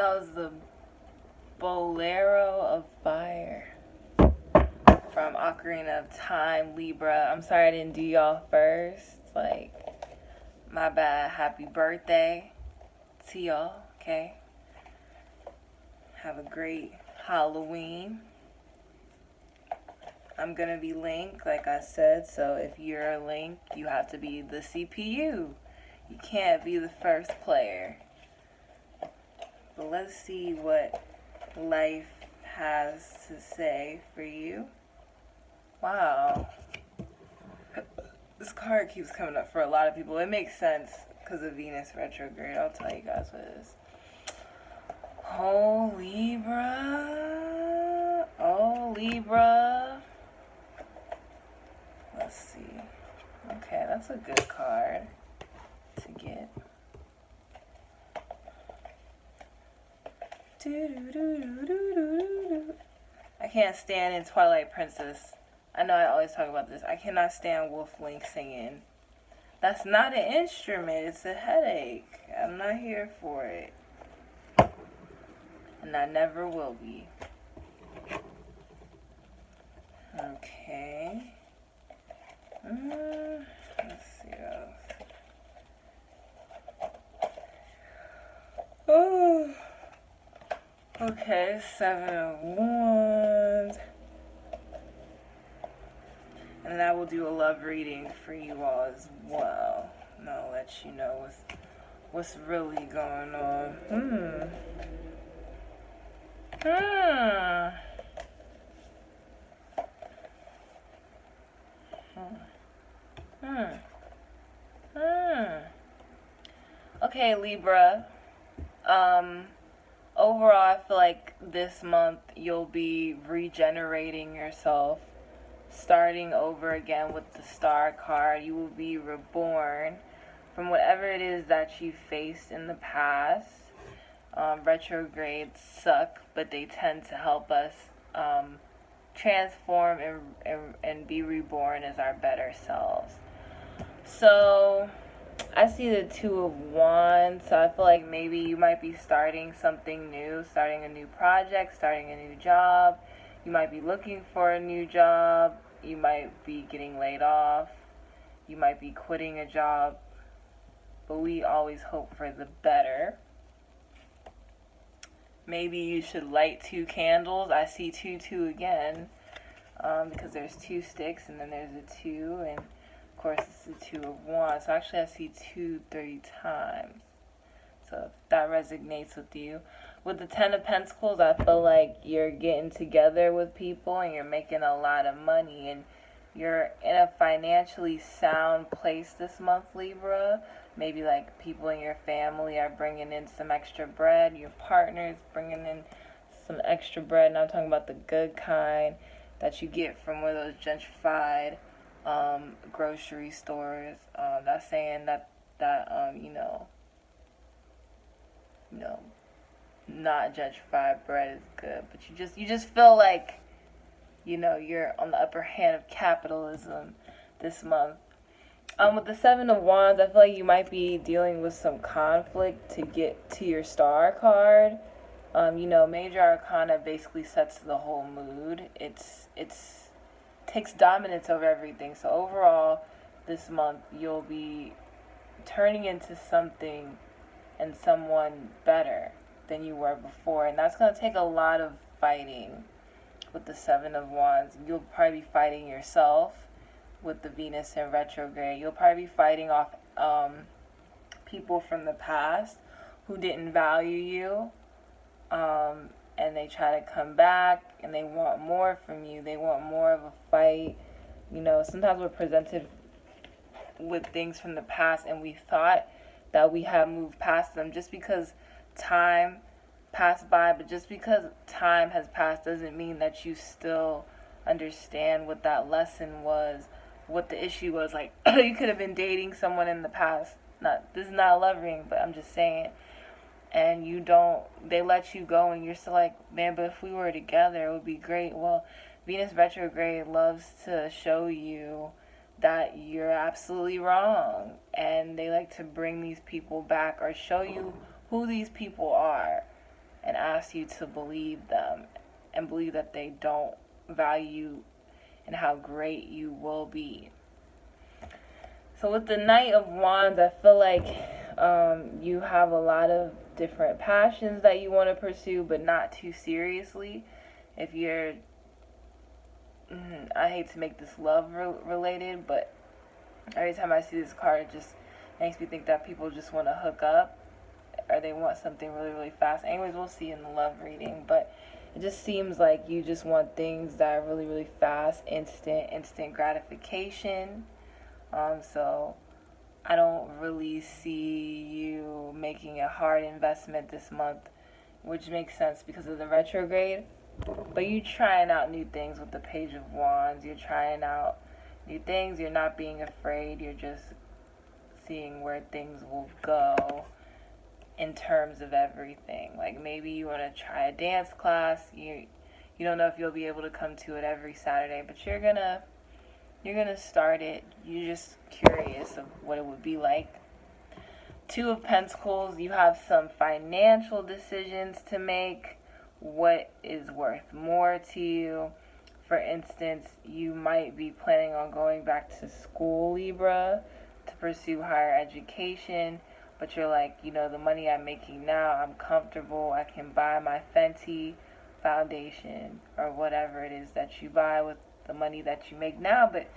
That was the Bolero of Fire from Ocarina of Time, Libra. I'm sorry I didn't do y'all first. Like, my bad. Happy birthday to y'all, okay? Have a great Halloween. I'm gonna be Link, like I said, so if you're a Link, you have to be the CPU. You can't be the first player. But let's see what life has to say for you. Wow. This card keeps coming up for a lot of people. It makes sense because of Venus retrograde. I'll tell you guys what it is. Oh, Libra. Oh, Libra. Let's see. Okay, that's a good card to get. I can't stand in Twilight Princess. I know I always talk about this. I cannot stand Wolf Link singing. That's not an instrument. It's a headache. I'm not here for it. And I never will be. Okay. Let's see what else. Oh. Okay, 7 of Wands. And then I will do a love reading for you all as well. And I'll let you know what's really going on. Okay, Libra. Overall, I feel like this month you'll be regenerating yourself, starting over again with the Star card. You will be reborn from whatever it is that you faced in the past. Retrogrades suck, but they tend to help us transform and be reborn as our better selves. So I see the 2 of Wands, so I feel like maybe you might be starting something new, starting a new project, starting a new job. You might be looking for a new job. You might be getting laid off. You might be quitting a job. But we always hope for the better. Maybe you should light 2 candles. I see 2 again, because there's 2 sticks and then there's a 2, and of course it's the 2 of Wands. So actually I see 2 3 times. So if that resonates with you. With the 10 of Pentacles, I feel like you're getting together with people and you're making a lot of money, and you're in a financially sound place this month, Libra. Maybe like people in your family are bringing in some extra bread. Your partner's bringing in some extra bread. And I'm talking about the good kind that you get from one of those gentrified grocery stores. Not saying that not gentrified bread is good, but you just feel like you're on the upper hand of capitalism this month. With the 7 of Wands, I feel like you might be dealing with some conflict to get to your Star card. Major Arcana basically sets the whole mood. It's takes dominance over everything. So overall, this month you'll be turning into something and someone better than you were before, and that's gonna take a lot of fighting. With the 7 of Wands, you'll probably be fighting yourself. With the Venus in retrograde, you'll probably be fighting off people from the past who didn't value you, and they try to come back and they want more from you. They want more of a fight. Sometimes we're presented with things from the past and we thought that we have moved past them just because time passed by. But just because time has passed doesn't mean that you still understand what that lesson was, what the issue was. Like, you could have been dating someone in the past. This is not a love ring, but I'm just saying. And they let you go and you're still like, man, but if we were together, it would be great. Well, Venus retrograde loves to show you that you're absolutely wrong. And they like to bring these people back or show you who these people are. and ask you to believe them and believe that they don't value and how great you will be. So with the Knight of Wands, I feel like you have a lot of different passions that you want to pursue, but not too seriously. If you're, I hate to make this love related, but every time I see this card, it just makes me think that people just want to hook up, or they want something really, really fast. Anyways, we'll see in the love reading, but it just seems like you just want things that are really, really fast, instant gratification. So I don't really see you making a hard investment this month, which makes sense because of the retrograde. But you're trying out new things with the Page of Wands. You're trying out new things. You're not being afraid. You're just seeing where things will go in terms of everything. Like maybe you want to try a dance class. You don't know if you'll be able to come to it every Saturday, but you're gonna start it. You're just curious of what it would be like. Two of Pentacles, you have some financial decisions to make. What is worth more to you? For instance, you might be planning on going back to school, Libra, to pursue higher education, but you're like, the money I'm making now, I'm comfortable. I can buy my Fenty foundation or whatever it is that you buy with the money that you make now, but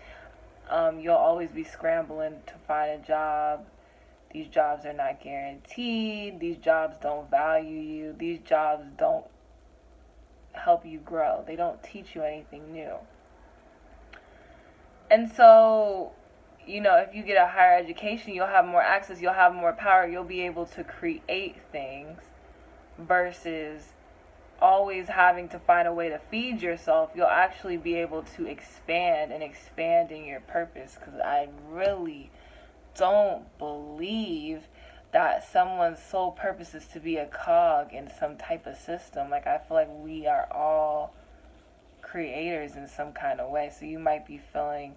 you'll always be scrambling to find a job. These jobs are not guaranteed. These jobs don't value you. These jobs don't help you grow. They don't teach you anything new. And so, if you get a higher education, you'll have more access, you'll have more power, you'll be able to create things versus always having to find a way to feed yourself. You'll actually be able to expand in your purpose, because I really don't believe that someone's sole purpose is to be a cog in some type of system. Like, I feel like we are all creators in some kind of way. So you might be feeling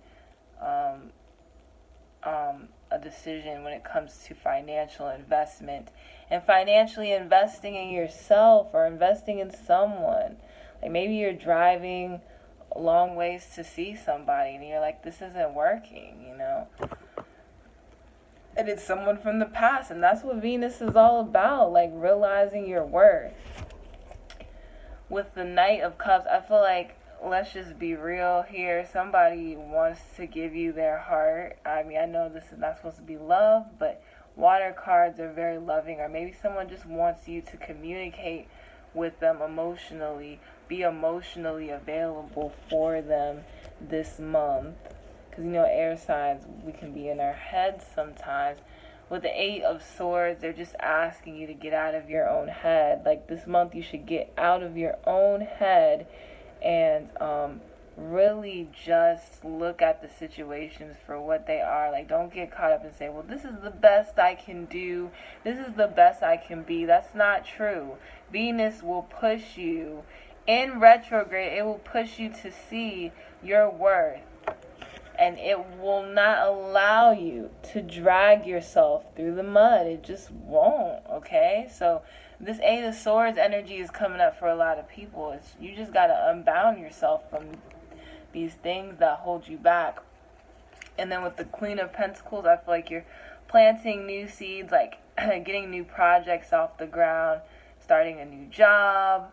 a decision when it comes to financial investment and financially investing in yourself or investing in someone. Like maybe you're driving a long ways to see somebody and you're like, this isn't working, And it's someone from the past, and that's what Venus is all about, like realizing your worth. With the Knight of Cups, I feel like, let's just be real here. Somebody wants to give you their heart. I mean, I know this is not supposed to be love, but water cards are very loving. Or maybe someone just wants you to communicate with them emotionally, be emotionally available for them this month. Because, air signs, we can be in our heads sometimes. With the Eight of Swords, they're just asking you to get out of your own head. Like, this month you should get out of your own head and really just look at the situations for what they are. Like, don't get caught up and say, well, this is the best I can do. This is the best I can be. That's not true. Venus will push you. In retrograde, it will push you to see your worth. And it will not allow you to drag yourself through the mud. It just won't, okay? So this Eight of Swords energy is coming up for a lot of people. You just got to unbound yourself from these things that hold you back. And then with the Queen of Pentacles, I feel like you're planting new seeds, like getting new projects off the ground, starting a new job,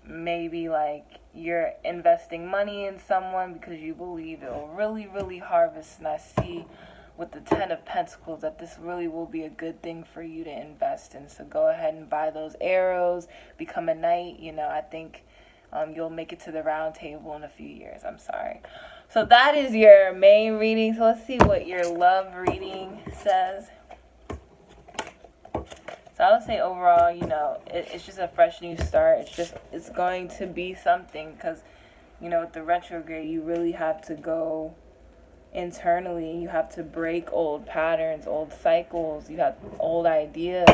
maybe like you're investing money in someone because you believe it will really, really harvest. And I see with the Ten of Pentacles that this really will be a good thing for you to invest in. So go ahead and buy those arrows, become a knight. I think you'll make it to the round table in a few years. I'm sorry. So that is your main reading. So let's see what your love reading says. So I would say overall, it's just a fresh new start. It's going to be something because, with the retrograde, you really have to go internally. You have to break old patterns, old cycles. You have old ideas,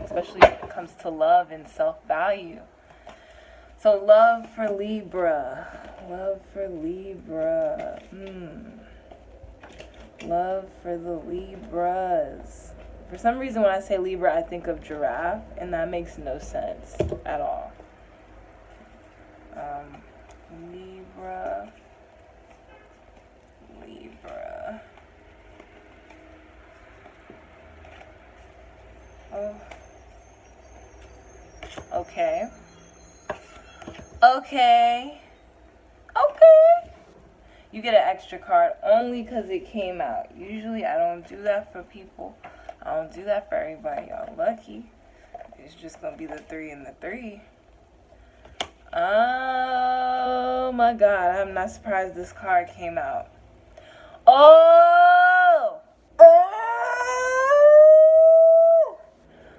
especially when it comes to love and self-value. So love for Libra. Love for Libra. Love for the Libras. For some reason, when I say Libra, I think of giraffe, and that makes no sense at all. Libra. Oh. Okay. You get an extra card only because it came out. Usually I don't do that for people. I don't do that for everybody. Y'all lucky. It's just going to be the 3 and the 3. Oh my God. I'm not surprised this card came out. Oh!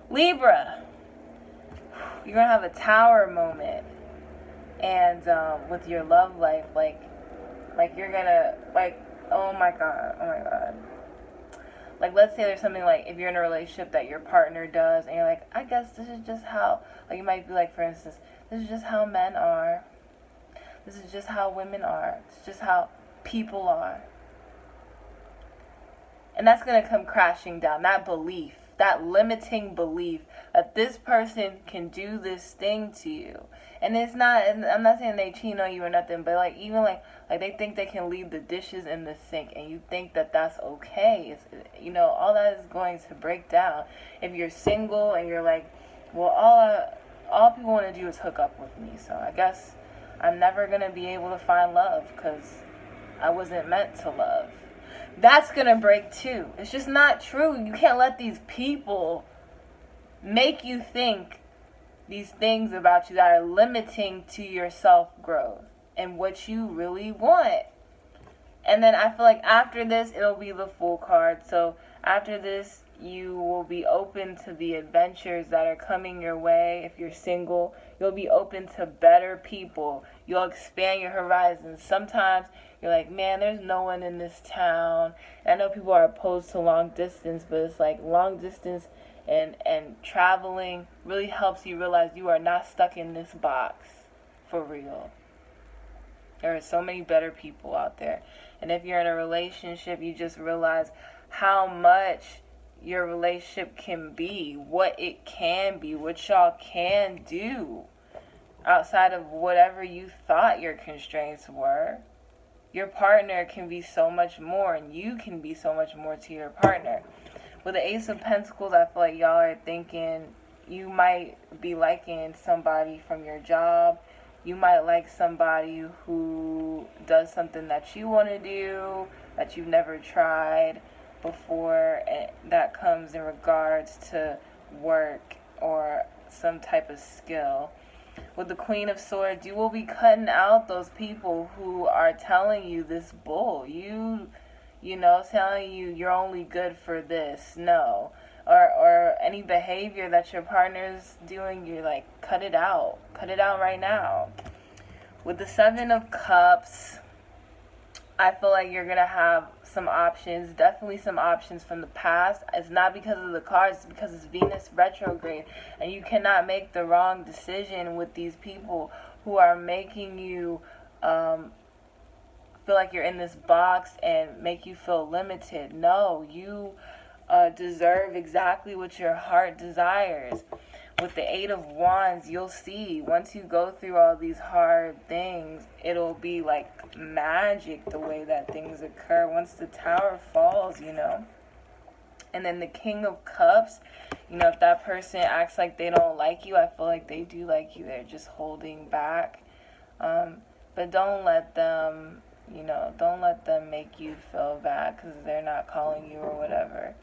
Libra. You're going to have a tower moment. And with your love life, like you're gonna, like, oh my god, like, let's say there's something, like, if you're in a relationship that your partner does, and you're like, I guess this is just how, like, you might be like, for instance, this is just how men are, this is just how women are, it's just how people are, and that's gonna come crashing down, that belief, that limiting belief that this person can do this thing to you. And it's not, and I'm not saying they cheat on you or nothing, but like, even like they think they can leave the dishes in the sink, and you think that that's okay. It's, you know, all that is going to break down. If you're single and you're like, well, all people want to do is hook up with me, so I guess I'm never going to be able to find love because I wasn't meant to love. That's going to break too. It's just not true. You can't let these people make you think these things about you that are limiting to your self-growth and what you really want. And then I feel like after this, it'll be the Fool card. So after this, you will be open to the adventures that are coming your way. If you're single, you'll be open to better people. You'll expand your horizons. Sometimes you're like, man, there's no one in this town. And I know people are opposed to long distance, but it's like long distance and traveling really helps you realize you are not stuck in this box for real. There are so many better people out there. And if you're in a relationship, you just realize how much your relationship can be, what it can be, what y'all can do outside of whatever you thought your constraints were. Your partner can be so much more, and you can be so much more to your partner. With the Ace of Pentacles, I feel like y'all are thinking you might be liking somebody from your job. You might like somebody who does something that you want to do, that you've never tried before. And that comes in regards to work or some type of skill. With the Queen of Swords, you will be cutting out those people who are telling you this bull. You know, telling you you're only good for this. No. Or any behavior that your partner's doing, you're like, cut it out. Cut it out right now. With the Seven of Cups, I feel like you're going to have some options. Definitely some options from the past. It's not because of the cards. It's because it's Venus retrograde. And you cannot make the wrong decision with these people who are making you feel like you're in this box and make you feel limited. No, you deserve exactly what your heart desires. With the Eight of Wands, you'll see, once you go through all these hard things, it'll be like magic the way that things occur once the Tower falls, you know. And then the King of Cups, you know, if that person acts like they don't like you, I feel like they do like you. They're just holding back. But don't let them, you know, don't let them make you feel bad because they're not calling you or whatever.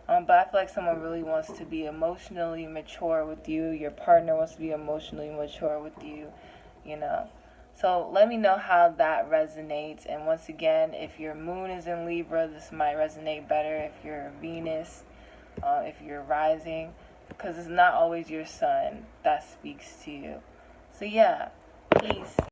But I feel like someone really wants to be emotionally mature with you. Your partner wants to be emotionally mature with you, you know. So let me know how that resonates. And once again, if your moon is in Libra, this might resonate better. If you're Venus, if you're rising, because it's not always your sun that speaks to you. So yeah, peace.